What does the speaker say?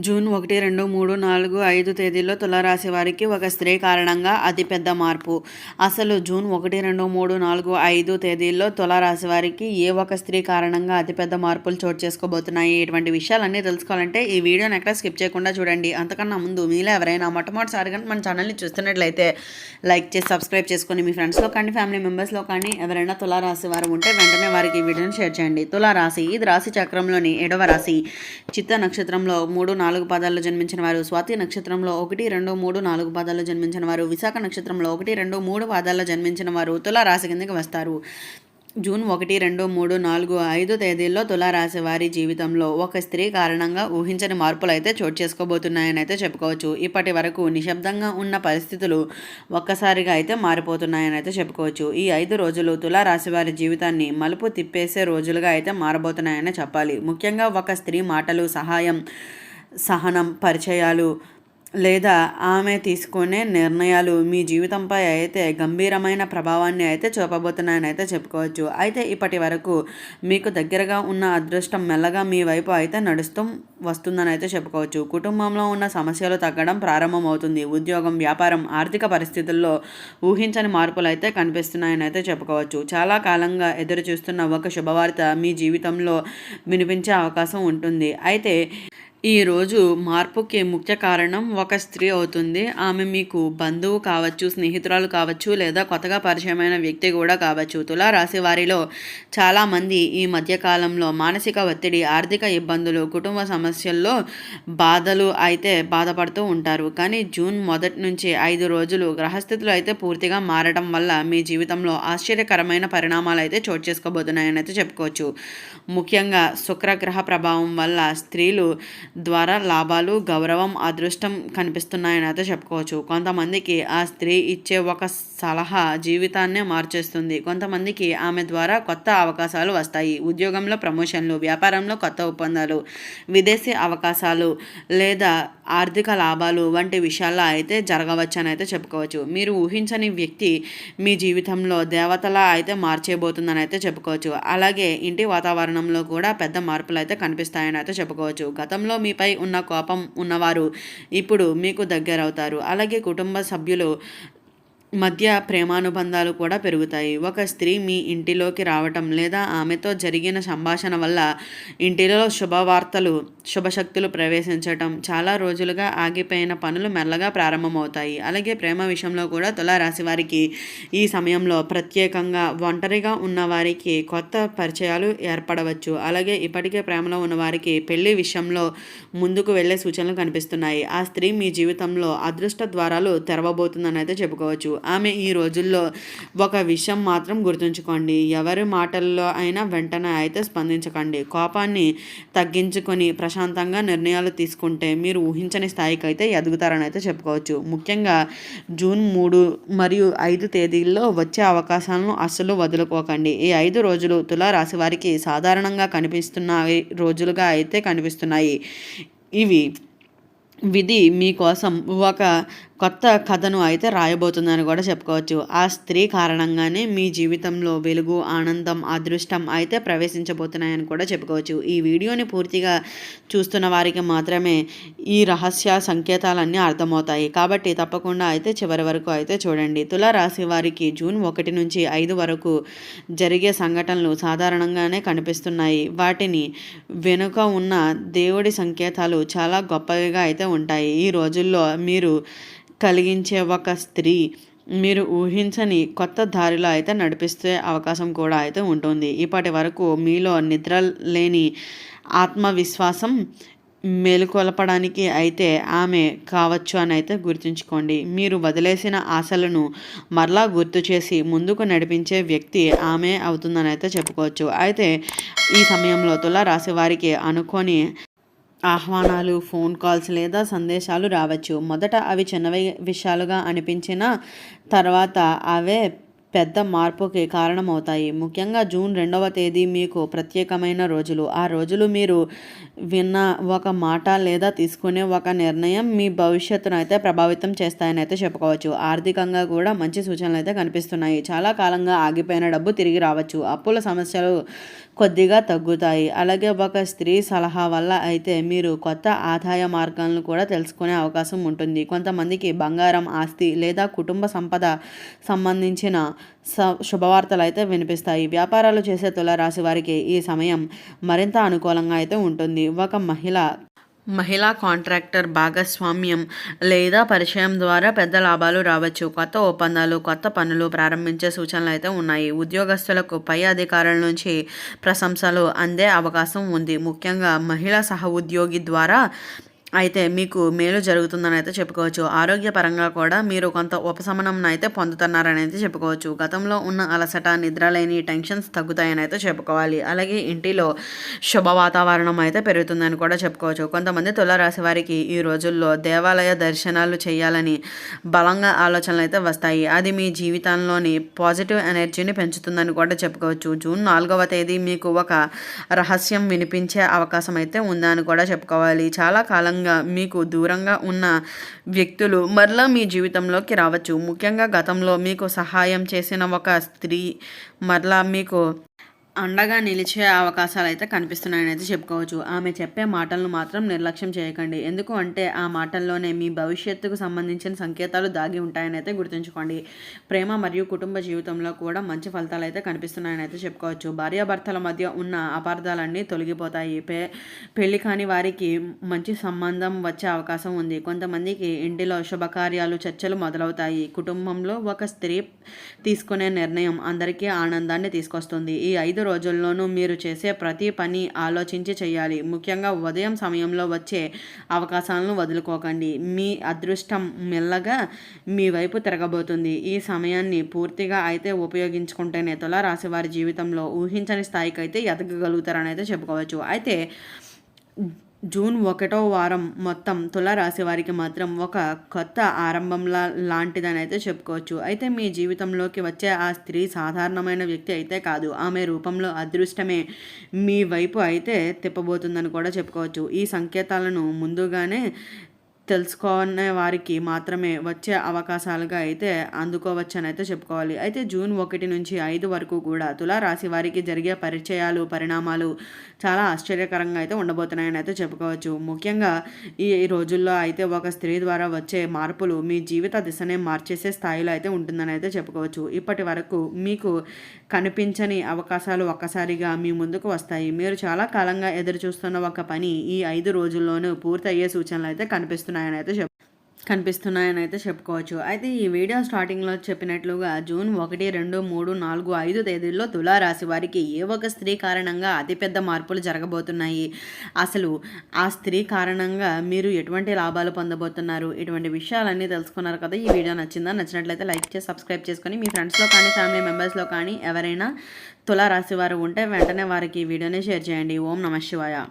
June 1, 2, 3, 4, 5 తేదీల్లో తులారాశి వారికి ఒక స్త్రీ కారణంగా అతిపెద్ద మార్పు. అసలు జూన్ 1, 2, 3, 4, 5 తేదీల్లో తులారాశి వారికి ఏ ఒక స్త్రీ కారణంగా అతిపెద్ద మార్పులు చోటు చేసుకోబోతున్నాయి? ఇటువంటి విషయాలన్నీ తెలుసుకోవాలంటే ఈ వీడియోని ఎక్కడ స్కిప్ చేయకుండా చూడండి. అంతకన్నా ముందు మీలో ఎవరైనా మొట్టమొదటిసారిగా మన ఛానల్ని చూస్తున్నట్లయితే లైక్ చేసి సబ్స్క్రైబ్ చేసుకొని మీ ఫ్రెండ్స్లో కానీ ఫ్యామిలీ మెంబర్స్లో కానీ ఎవరైనా తులారాశి వారు ఉంటే వెంటనే వారికి ఈ వీడియోని షేర్ చేయండి. తులారాశి ఇది రాశి చక్రంలోని 7వ రాశి. చిత్త నక్షత్రంలో 3, 4 పాదాల్లో జన్మించిన వారు, స్వాతి నక్షత్రంలో 1, 2, 3, 4 పాదాల్లో జన్మించిన వారు, విశాఖ నక్షత్రంలో 1, 2, 3 పాదాల్లో జన్మించిన వారు తులారాశి కిందకి వస్తారు. జూన్ 1, 2, 3, 4, 5 తేదీల్లో తులారాశి వారి జీవితంలో ఒక స్త్రీ కారణంగా ఊహించని మార్పులు అయితే చోటు చేసుకోబోతున్నాయని అయితే చెప్పుకోవచ్చు. ఇప్పటి వరకు నిశ్శబ్దంగా ఉన్న పరిస్థితులు ఒక్కసారిగా అయితే మారిపోతున్నాయని అయితే చెప్పుకోవచ్చు. ఈ 5 రోజులు తులారాశి వారి జీవితాన్ని మలుపు తిప్పేసే రోజులుగా అయితే మారబోతున్నాయని చెప్పాలి. ముఖ్యంగా ఒక స్త్రీ మాటలు, సహనం, పరిచయాలు లేదా ఆమె తీసుకునే నిర్ణయాలు మీ జీవితంపై అయితే గంభీరమైన ప్రభావాన్ని అయితే చూపబోతున్నాయని అయితే చెప్పుకోవచ్చు. అయితే ఇప్పటి వరకు మీకు దగ్గరగా ఉన్న అదృష్టం మెల్లగా మీ వైపు అయితే నడుస్తూ వస్తుందని అయితే చెప్పుకోవచ్చు. కుటుంబంలో ఉన్న సమస్యలు తగ్గడం ప్రారంభమవుతుంది. ఉద్యోగం, వ్యాపారం, ఆర్థిక పరిస్థితుల్లో ఊహించని మార్పులు అయితే కనిపిస్తున్నాయని అయితే చెప్పుకోవచ్చు. చాలా కాలంగా ఎదురు చూస్తున్న ఒక శుభవార్త మీ జీవితంలో వినిపించే అవకాశం ఉంటుంది. అయితే ఈరోజు మార్పుకి ముఖ్య కారణం ఒక స్త్రీ అవుతుంది. ఆమె మీకు బంధువు కావచ్చు, స్నేహితురాలు కావచ్చు, లేదా కొత్తగా పరిచయమైన వ్యక్తి కూడా కావచ్చు. తులారాశి వారిలో చాలామంది ఈ మధ్యకాలంలో మానసిక ఒత్తిడి, ఆర్థిక ఇబ్బందులు, కుటుంబ సమస్యల్లో బాధలు అయితే బాధపడుతూ ఉంటారు. కానీ జూన్ 1 నుంచి 5 రోజులు గ్రహస్థితులు అయితే పూర్తిగా మారడం వల్ల మీ జీవితంలో ఆశ్చర్యకరమైన పరిణామాలు అయితే చోటు చేసుకోబోతున్నాయని అయితే చెప్పుకోవచ్చు. ముఖ్యంగా శుక్రగ్రహ ప్రభావం వల్ల స్త్రీలు ద్వారా లాభాలు, గౌరవం, అదృష్టం కనిపిస్తున్నాయని అయితే చెప్పుకోవచ్చు. కొంతమందికి ఆ స్త్రీ ఇచ్చే ఒక సలహా జీవితాన్నే మార్చేస్తుంది. కొంతమందికి ఆమె ద్వారా కొత్త అవకాశాలు వస్తాయి. ఉద్యోగంలో ప్రమోషన్లు, వ్యాపారంలో కొత్త ఒప్పందాలు, విదేశీ అవకాశాలు లేదా ఆర్థిక లాభాలు వంటి విషయాల్లో అయితే జరగవచ్చు అని అయితే చెప్పుకోవచ్చు. మీరు ఊహించని వ్యక్తి మీ జీవితంలో దేవతలా అయితే మార్చేయబోతుందని అయితే చెప్పుకోవచ్చు. అలాగే ఇంటి వాతావరణంలో కూడా పెద్ద మార్పులు అయితే కనిపిస్తాయని అయితే చెప్పుకోవచ్చు. గతంలో మీపై ఉన్న కోపం ఉన్నవారు ఇప్పుడు మీకు దగ్గరవుతారు. అలాగే కుటుంబ సభ్యులు మధ్య ప్రేమానుబంధాలు కూడా పెరుగుతాయి. ఒక స్త్రీ మీ ఇంటిలోకి రావటం లేదా ఆమెతో జరిగిన సంభాషణ వల్ల ఇంటిలో శుభవార్తలు, శుభశక్తులు ప్రవేశించటం, చాలా రోజులుగా ఆగిపోయిన పనులు మెల్లగా ప్రారంభమవుతాయి. అలాగే ప్రేమ విషయంలో కూడా తులారాశి వారికి ఈ సమయంలో ప్రత్యేకంగా ఒంటరిగా ఉన్న వారికి కొత్త పరిచయాలు ఏర్పడవచ్చు. అలాగే ఇప్పటికే ప్రేమలో ఉన్న వారికి పెళ్లి విషయంలో ముందుకు వెళ్ళే సూచనలు కనిపిస్తున్నాయి. ఆ స్త్రీ మీ జీవితంలో అదృష్ట ద్వారాలు తెరవబోతుందని అయితే చెప్పుకోవచ్చు. ఆమె ఈ రోజుల్లో ఒక విషయం మాత్రం గుర్తుంచుకోండి, ఎవరి మాటల్లో అయినా వెంటనే అయితే స్పందించకండి. కోపాన్ని తగ్గించుకొని ప్రశాంతంగా నిర్ణయాలు తీసుకుంటే మీరు ఊహించని స్థాయికి అయితే ఎదుగుతారని అయితే చెప్పుకోవచ్చు. ముఖ్యంగా జూన్ 3 మరియు 5 తేదీల్లో వచ్చే అవకాశాలను అస్సలు వదులుకోకండి. ఈ 5 రోజులు తులారాశి వారికి సాధారణంగా కనిపిస్తున్న రోజులుగా అయితే కనిపిస్తున్నాయి. ఇవి విధి మీకోసం ఒక కొత్త కథను అయితే రాయబోతుందని కూడా చెప్పుకోవచ్చు. ఆ స్త్రీ కారణంగానే మీ జీవితంలో వెలుగు, ఆనందం, అదృష్టం అయితే ప్రవేశించబోతున్నాయని కూడా చెప్పుకోవచ్చు. ఈ వీడియోని పూర్తిగా చూస్తున్న వారికి మాత్రమే ఈ రహస్య సంకేతాలన్నీ అర్థమవుతాయి. కాబట్టి తప్పకుండా అయితే చివరి వరకు అయితే చూడండి. తులారాశి వారికి జూన్ 1 నుంచి 5 వరకు జరిగే సంఘటనలు సాధారణంగానే కనిపిస్తున్నాయి. వాటిని వెనుక ఉన్న దేవుడి సంకేతాలు చాలా గొప్పవిగా అయితే ఉంటాయి. ఈ రోజుల్లో మీరు కలిగించే ఒక స్త్రీ మీరు ఊహించని కొత్త దారిలో అయితే నడిపిస్తే అవకాశం కూడా అయితే ఉంటుంది. ఇప్పటి వరకు మీలో నిద్ర లేని ఆత్మవిశ్వాసం మేలుకొల్పడానికి అయితే ఆమె కావచ్చు అని అయితే గుర్తుంచుకోండి. మీరు వదిలేసిన ఆశలను మరలా గుర్తు చేసి ముందుకు నడిపించే వ్యక్తి ఆమె అవుతుందని అయితే చెప్పుకోవచ్చు. అయితే ఈ సమయంలో తులారాశి వారికి అనుకోని ఆహ్వానాలు, ఫోన్ కాల్స్ లేదా సందేశాలు రావచ్చు. మొదట అవి చిన్న విషయాలుగా అనిపించిన తర్వాత అవే పెద్ద మార్పుకి కారణమవుతాయి. ముఖ్యంగా జూన్ 2వ తేదీ మీకు ప్రత్యేకమైన రోజులు. ఆ రోజులు మీరు విన్న ఒక మాట లేదా తీసుకునే ఒక నిర్ణయం మీ భవిష్యత్తునైతే ప్రభావితం చేస్తాయనైతే చెప్పుకోవచ్చు. ఆర్థికంగా కూడా మంచి సూచనలైతే కనిపిస్తున్నాయి. చాలా కాలంగా ఆగిపోయిన డబ్బు తిరిగి రావచ్చు. అప్పుల సమస్యలు కొద్దిగా తగ్గుతాయి. అలాగే ఒక స్త్రీ సలహా వల్ల అయితే మీరు కొత్త ఆదాయ మార్గాలను కూడా తెలుసుకునే అవకాశం ఉంటుంది. కొంతమందికి బంగారం, ఆస్తి లేదా కుటుంబ సంపద సంబంధించిన శుభవార్తలు అయితే వినిపిస్తాయి. వ్యాపారాలు చేసే తులారాశి వారికి ఈ సమయం మరింత అనుకూలంగా అయితే ఉంటుంది. ఒక మహిళా కాంట్రాక్టర్ భాగస్వామ్యం లేదా పరిచయం ద్వారా పెద్ద లాభాలు రావచ్చు. కొత్త ఒప్పందాలు, కొత్త పనులు ప్రారంభించే సూచనలు అయితే ఉన్నాయి. ఉద్యోగస్తులకు పై అధికారుల నుంచి ప్రశంసలు అందే అవకాశం ఉంది. ముఖ్యంగా మహిళా సహ ఉద్యోగి ద్వారా అయితే మీకు మేలు జరుగుతుందని అయితే చెప్పుకోవచ్చు. ఆరోగ్యపరంగా కూడా మీరు కొంత ఉపశమనం అయితే పొందుతున్నారని అయితే చెప్పుకోవచ్చు. గతంలో ఉన్న అలసట, నిద్రలేని టెన్షన్స్ తగ్గుతాయని అయితే చెప్పుకోవాలి. అలాగే ఇంటిలో శుభ వాతావరణం అయితే పెరుగుతుందని కూడా చెప్పుకోవచ్చు. కొంతమంది తులారాశి వారికి ఈ రోజుల్లో దేవాలయ దర్శనాలు చేయాలని బలంగా ఆలోచనలు అయితే వస్తాయి. అది మీ జీవితంలోని పాజిటివ్ ఎనర్జీని పెంచుతుందని కూడా చెప్పుకోవచ్చు. జూన్ 4వ తేదీ మీకు ఒక రహస్యం వినిపించే అవకాశం అయితే ఉందని కూడా చెప్పుకోవాలి. చాలా కాలంగా మీకు దూరంగా ఉన్న వ్యక్తులు మరలా మీ జీవితంలోకి రావచ్చు. ముఖ్యంగా గతంలో మీకు సహాయం చేసిన ఒక స్త్రీ మరలా మీకు అండగా నిలిచే అవకాశాలు అయితే కనిపిస్తున్నాయని అయితే చెప్పుకోవచ్చు. ఆమె చెప్పే మాటలను మాత్రం నిర్లక్ష్యం చేయకండి. ఎందుకు అంటే ఆ మాటల్లోనే మీ భవిష్యత్తుకు సంబంధించిన సంకేతాలు దాగి ఉంటాయని అయితే గుర్తుంచుకోండి. ప్రేమ మరియు కుటుంబ జీవితంలో కూడా మంచి ఫలితాలు అయితే కనిపిస్తున్నాయని అయితే చెప్పుకోవచ్చు. భార్యాభర్తల మధ్య ఉన్న అపార్థాలన్నీ తొలగిపోతాయి. పెళ్లి కాని వారికి మంచి సంబంధం వచ్చే అవకాశం ఉంది. కొంతమందికి ఇంటిలో శుభకార్యాలు, చర్చలు మొదలవుతాయి. కుటుంబంలో ఒక స్త్రీ తీసుకునే నిర్ణయం అందరికీ ఆనందాన్ని తీసుకొస్తుంది. ఈ 5 రోజుల్లోనూ మీరు చేసే ప్రతి పని ఆలోచించి చేయాలి. ముఖ్యంగా ఉదయం సమయంలో వచ్చే అవకాశాలను వదులుకోకండి. మీ అదృష్టం మెల్లగా మీ వైపు తిరగబోతుంది. ఈ సమయాన్ని పూర్తిగా అయితే ఉపయోగించుకుంటేనే తులారాశి వారి జీవితంలో ఊహించని స్థాయికి అయితే ఎదగగలుగుతారని అయితే చెప్పుకోవచ్చు. అయితే జూన్ 1వ వారం మొత్తం తులారాశి వారికి మాత్రం ఒక కొత్త ఆరంభంలా లాంటిదని అయితే చెప్పుకోవచ్చు. అయితే మీ జీవితంలోకి వచ్చే ఆ స్త్రీ సాధారణమైన వ్యక్తి అయితే కాదు. ఆమె రూపంలో అదృష్టమే మీ వైపు అయితే తిప్పబోతుందని కూడా చెప్పుకోవచ్చు. ఈ సంకేతాలను ముందుగానే తెలుసుకునే వారికి మాత్రమే వచ్చే అవకాశాలుగా అయితే అందుకోవచ్చని అయితే చెప్పుకోవాలి. అయితే జూన్ 1 నుంచి 5 వరకు కూడా తులారాశి వారికి జరిగే పరిచయాలు, పరిణామాలు చాలా ఆశ్చర్యకరంగా అయితే ఉండబోతున్నాయని అయితే చెప్పుకోవచ్చు. ముఖ్యంగా ఈ రోజుల్లో అయితే ఒక స్త్రీ ద్వారా వచ్చే మార్పులు మీ జీవిత దిశనే మార్చేసే స్థాయిలో అయితే ఉంటుందని అయితే చెప్పుకోవచ్చు. ఇప్పటి వరకు మీకు కనిపించని అవకాశాలు ఒక్కసారిగా మీ ముందుకు వస్తాయి. మీరు చాలా కాలంగా ఎదురు చూస్తున్న ఒక పని ఈ 5 రోజుల్లోనూ పూర్తయ్యే సూచనలు అయితే కనిపిస్తున్నాయని అయితే చెప్పుకోవచ్చు. అయితే ఈ వీడియో స్టార్టింగ్లో చెప్పినట్లుగా జూన్ 1, 2, 3, 4, 5 తేదీల్లో తులారాశి వారికి ఏ ఒక స్త్రీ కారణంగా అతిపెద్ద మార్పులు జరగబోతున్నాయి. అసలు ఆ స్త్రీ కారణంగా మీరు ఎటువంటి లాభాలు పొందబోతున్నారు, ఇటువంటి విషయాలన్నీ తెలుసుకున్నారు కదా. ఈ వీడియో నచ్చినట్లయితే లైక్ చేసి సబ్స్క్రైబ్ చేసుకొని మీ ఫ్రెండ్స్లో కానీ ఫ్యామిలీ మెంబర్స్లో కానీ ఎవరైనా తులారాశి వారు ఉంటే వెంటనే వారికి ఈ వీడియోని షేర్ చేయండి. ఓం నమః శివాయ.